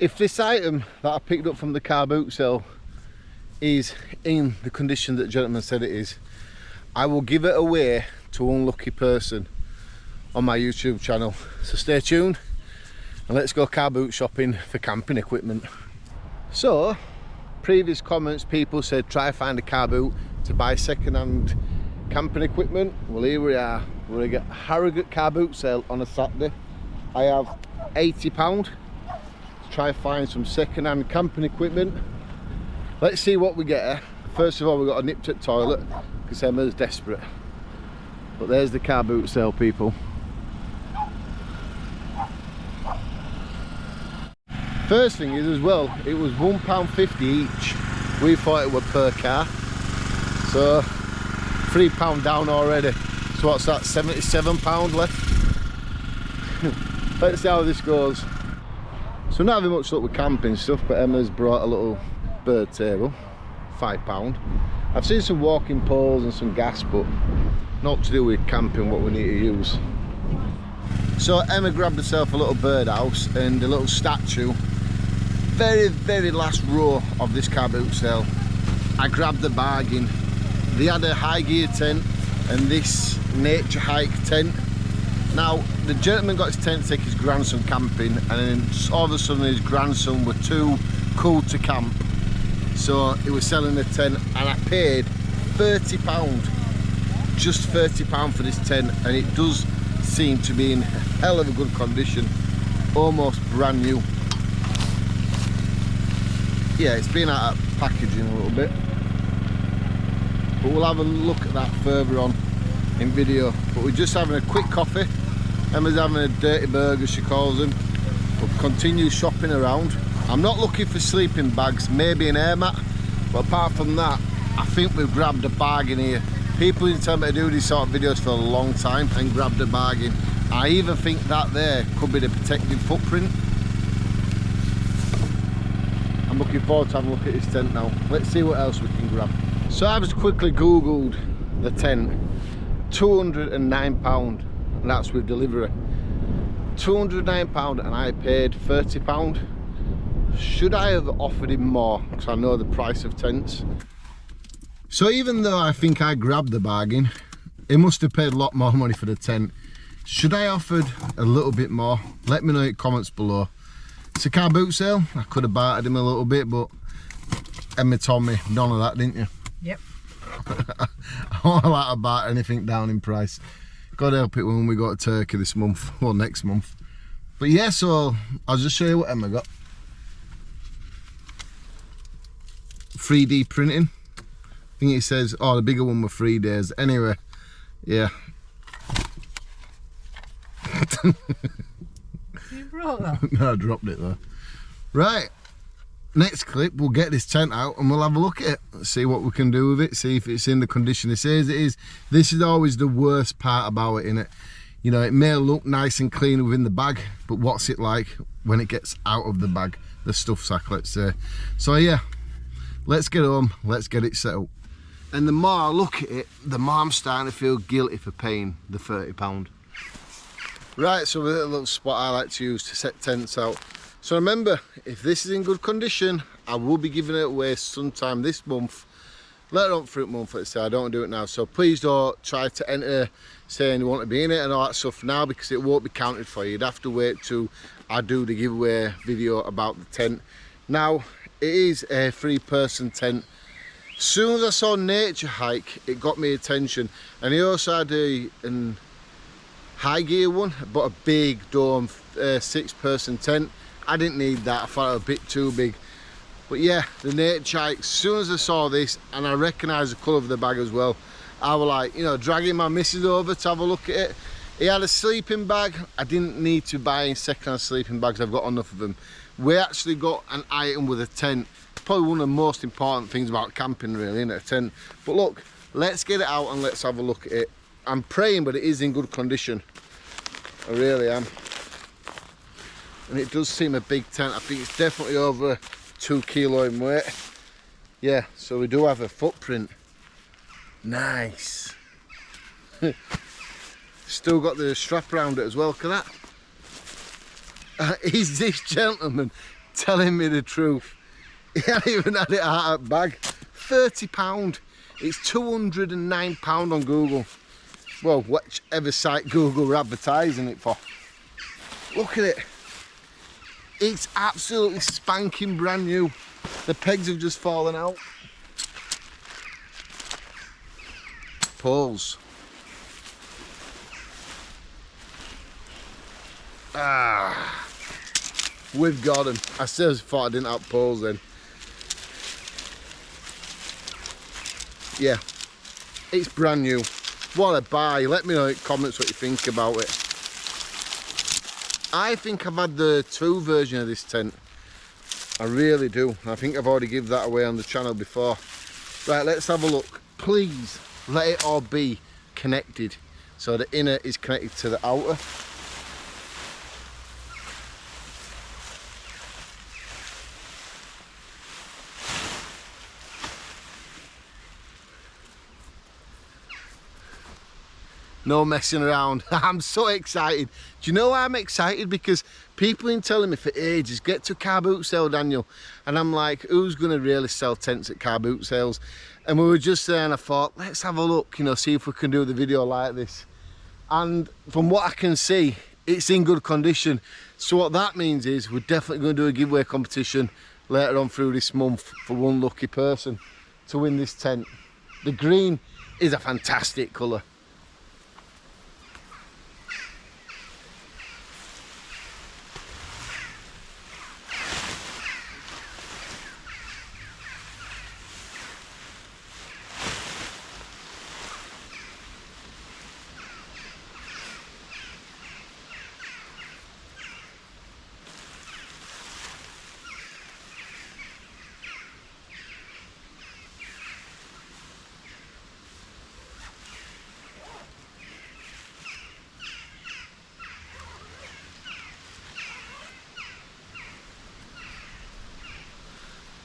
If this item that I picked up from the car boot sale is in the condition that the gentleman said it is, I will give it away to an unlucky person on my YouTube channel. So stay tuned and let's go car boot shopping for camping equipment. So, previous comments, people said try find a car boot to buy second-hand camping equipment. Well, here we are. We're gonna get Harrogate car boot sale on a Saturday. I have £80 to try and find some second-hand camping equipment. Let's see what we get here. First of all, we've got a nip to the toilet because Emma's desperate. But there's the car boot sale, people. First thing is as well, it was £1.50 each. We thought it were per car. So £3 down already. So what's that, £77 left? Let's see how this goes. So not having much luck with camping stuff, but Emma's brought a little bird table, £5. I've seen some walking poles and some gas, but not to do with camping, what we need to use. So Emma grabbed herself a little birdhouse and a little statue. Very last row of this car boot sale, I grabbed the bargain. They had a high gear tent and this nature hike tent. Now the gentleman got his tent to take his grandson camping, and then all of a sudden his grandson were too cool to camp, so he was selling the tent, and I paid £30, just £30 for this tent, and it does seem to be in hell of a good condition, almost brand new. Yeah, it's been out of packaging a little bit, but we'll have a look at that further on in video. But we're just having a quick coffee. Emma's having a dirty burger, she calls them. We'll continue shopping around. I'm not looking for sleeping bags, maybe an air mat, but apart from that, I think we've grabbed a bargain here. People have been telling me to do these sort of videos for a long time and grabbed a bargain. I even think that there could be the protective footprint. I'm looking forward to having a look at this tent now. Let's see what else we can grab. So I've just quickly googled the tent. £209, and that's with delivery. £209 and I paid £30. Should I have offered him more, because I know the price of tents? So even though I think I grabbed the bargain, he must have paid a lot more money for the tent. Should I have offered a little bit more? Let me know in the comments below. It's a car boot sale. I could have bartered him a little bit, but Emma told me none of that, didn't you? Yep. I don't like to barter anything down in price. God help it when we go to Turkey this month, or next month. But yeah, so I'll just show you what Emma got. 3D printing. I think it says, oh, the bigger one were 3 days. Anyway, yeah. You brought that? No, I dropped it though. Right. Next clip, we'll get this tent out and we'll have a look at it, see what we can do with it, see if it's in the condition it says it is. This is always the worst part about it, innit? You know, it may look nice and clean within the bag, but what's it like when it gets out of the bag, the stuff sack, let's say. So yeah, let's get home, let's get it set up. And the more I look at it, the more I'm starting to feel guilty for paying the £30. Right, so with a little spot I like to use to set tents out. So remember, if this is in good condition, I will be giving it away sometime this month. Later on fruit month, let's say. I don't do it now. So please don't try to enter saying you want to be in it and all that stuff now, because it won't be counted for you. You'd have to wait till I do the giveaway video about the tent. Now, it is a 3-person tent. As soon as I saw Nature Hike, it got me attention. And he also had a high gear one, but a big dome 6-person tent. I didn't need that, I thought it was a bit too big. But yeah, the Nature Hike, as soon as I saw this, and I recognised the colour of the bag as well, I was like, you know, dragging my missus over to have a look at it. He had a sleeping bag. I didn't need to buy any second-hand sleeping bags, I've got enough of them. We actually got an item with a tent. Probably one of the most important things about camping, really, isn't it, a tent? But look, let's get it out and let's have a look at it. I'm praying, but it is in good condition. I really am. And it does seem a big tent. I think it's definitely over 2 kilo in weight. Yeah, so we do have a footprint. Nice. Still got the strap around it as well. Look at that. Is this gentleman telling me the truth. He hadn't even had it out of the bag. £30. It's £209 on Google. Well, whichever site Google were advertising it for. Look at it. It's absolutely spanking brand new. The pegs have just fallen out. Poles. Ah, we've got them. I still thought I didn't have poles then. Yeah, it's brand new. What a buy. Let me know in the comments what you think about it. I think I've had the 2 version of this tent. I really do. I think I've already given that away on the channel before. Right, let's have a look. Please let it all be connected. So the inner is connected to the outer. No messing around. I'm so excited. Do you know why I'm excited? Because people have been telling me for ages, get to car boot sale, Daniel. And I'm like, who's going to really sell tents at car boot sales? And we were just there and I thought, let's have a look, you know, see if we can do the video like this. And from what I can see, it's in good condition. So what that means is we're definitely going to do a giveaway competition later on through this month for one lucky person to win this tent. The green is a fantastic colour.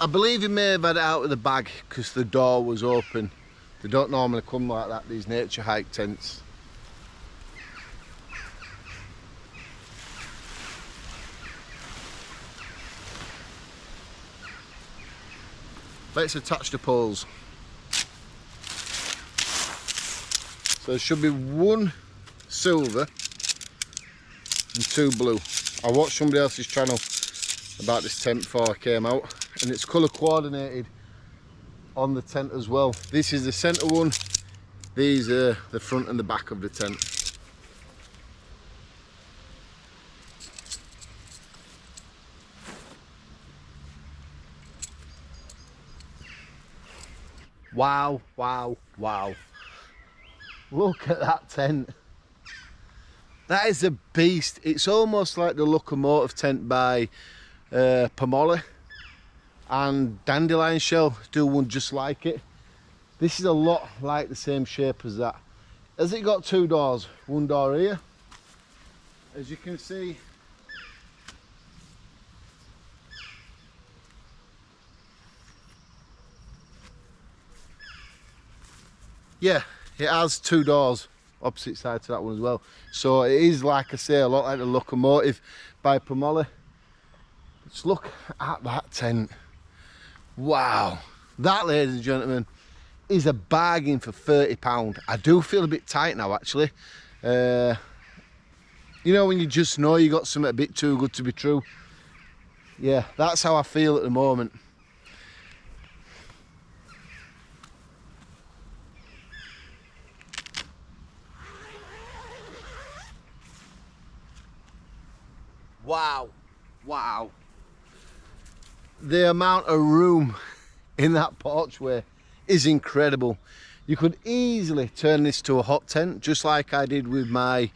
I believe he may have had it out of the bag because the door was open. They don't normally come like that, these nature hike tents. Let's attach the poles. So there should be 1 silver and 2 blue. I watched somebody else's channel about this tent before I came out, and it's colour coordinated on the tent as well. This is the centre one, these are the front and the back of the tent. Wow, wow, wow. Look at that tent. That is a beast. It's almost like the locomotive tent by Palmolive, and Dandelion Shell do one just like it. This is a lot like the same shape as that. Has it got 2 doors? 1 door here, as you can see. Yeah, it has 2 doors opposite side to that one as well. So it is, like I say, a lot like the locomotive by Palmolive. Just look at that tent. Wow, that, ladies and gentlemen, is a bargain for £30. I do feel a bit tight now, actually. You know when you just know you got something a bit too good to be true? Yeah, that's how I feel at the moment. Wow, wow. The amount of room in that porchway is incredible. You could easily turn this to a hot tent, just like I did with my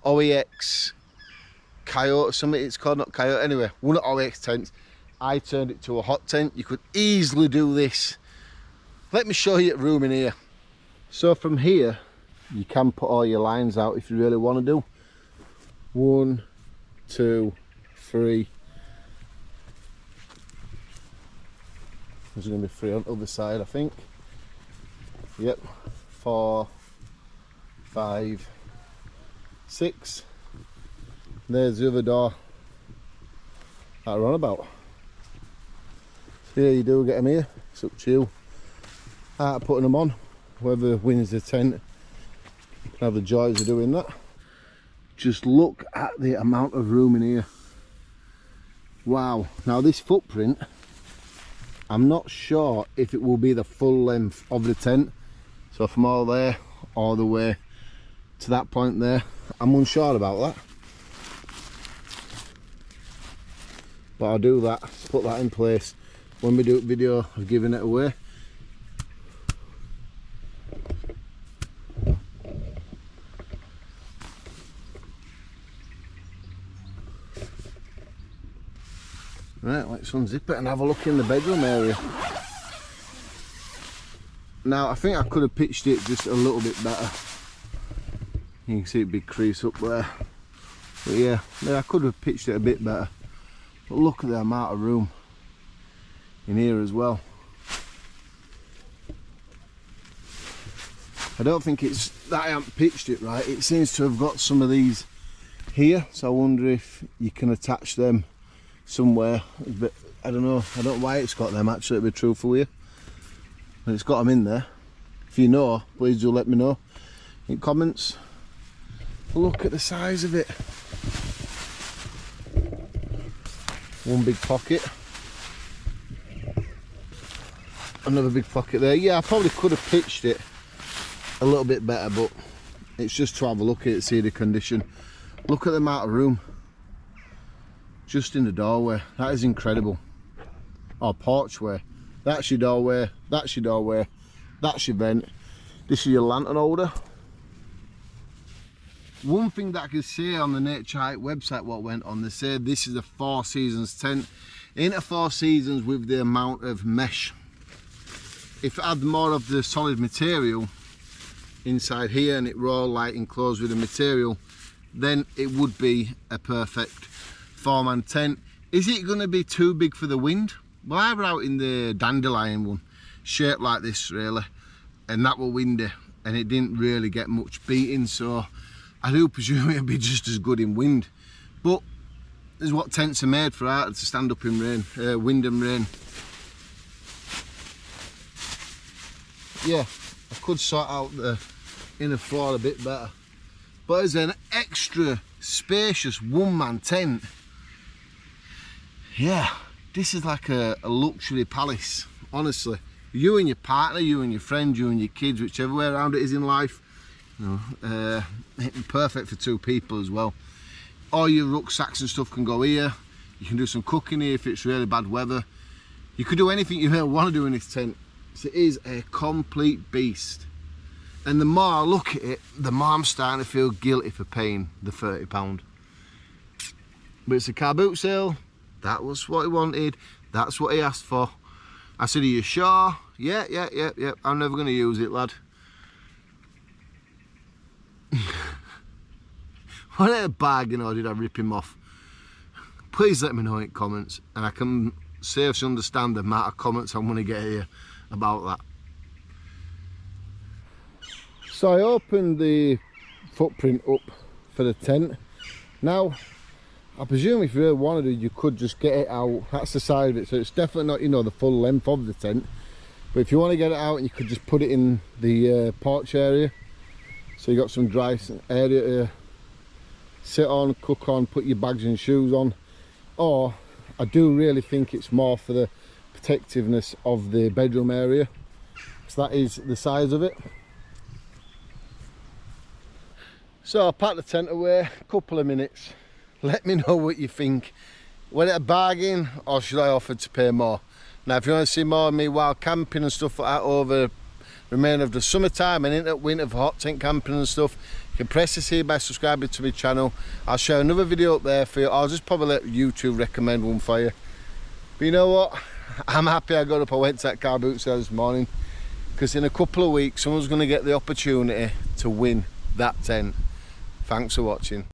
OEX Coyote, something it's called, not Coyote, anyway, one of OEX tents. I turned it to a hot tent. You could easily do this. Let me show you the room in here. So from here, you can put all your lines out if you really want to do. 1, 2, 3. There's going to be 3 on the other side, I think. Yep. 4, 5, 6. There's the other door that we're on about. Yeah, you do get them here. It's up to you. Out putting them on, whoever wins the tent can have the joys of doing that. Just look at the amount of room in here. Wow. Now this footprint, I'm not sure if it will be the full length of the tent. So from all there, all the way to that point there, I'm unsure about that. But I'll do that, put that in place when we do a video of giving it away. Right, let's unzip it and have a look in the bedroom area. Now, I think I could have pitched it just a little bit better. You can see a big crease up there. But yeah, I could have pitched it a bit better. But look at the amount of room in here as well. I don't think it's that I haven't pitched it right. It seems to have got some of these here. So I wonder if you can attach them somewhere, but I don't know why it's got them actually, to be truthful with you, but it's got them in there. If you know, please do let me know in comments. Look at the size of it. One big pocket, another big pocket there. Yeah, I probably could have pitched it a little bit better, but it's just to have a look at it, see the condition. Look at the amount of room just in the doorway. That is incredible. Or porchway. That's your doorway, that's your doorway, that's your vent, this is your lantern holder. One thing that I can say on the Nature Hike website, what went on, they said this is a 4 seasons tent. Ain't a 4 seasons with the amount of mesh. If it had more of the solid material inside here and it were all like enclosed with the material, then it would be a perfect 4-man tent. Is it going to be too big for the wind? Well, I were out in the dandelion one, shaped like this really, and that were windy and it didn't really get much beating, so I do presume it'll be just as good in wind. But this is what tents are made for, to stand up in rain, wind and rain. Yeah, I could sort out the inner floor a bit better, but as an extra spacious 1-man tent, yeah, this is like a luxury palace, honestly. You and your partner, you and your friends, you and your kids, whichever way around it is in life, you know, perfect for 2 people as well. All your rucksacks and stuff can go here. You can do some cooking here if it's really bad weather. You could do anything you ever want to do in this tent. So it is a complete beast. And the more I look at it, the more I'm starting to feel guilty for paying the £30. But it's a CARBOOT sale. That was what he wanted. That's what he asked for. I said, are you sure? Yeah. I'm never going to use it, lad. Was it a bargain or did I rip him off? Please let me know in comments, and I can seriously understand the amount of comments I'm going to get here about that. So I opened the footprint up for the tent. Now, I presume if you really wanted to, you could just get it out. That's the side of it, so it's definitely not, you know, the full length of the tent. But if you want to get it out, you could just put it in the porch area. So you got some dry area to sit on, cook on, put your bags and shoes on. Or I do really think it's more for the protectiveness of the bedroom area. So that is the size of it. So I packed the tent away, a couple of minutes. Let me know what you think. Was it a bargain or should I offer to pay more? Now if you want to see more of me while camping and stuff like that over the remainder of the summertime and into winter for hot tent camping and stuff, you can press this here by subscribing to my channel. I'll share another video up there for you. I'll just probably let YouTube recommend one for you. But you know what? I'm happy I got up, I went to that CARBOOT sale this morning, because in a couple of weeks someone's going to get the opportunity to win that tent. Thanks for watching.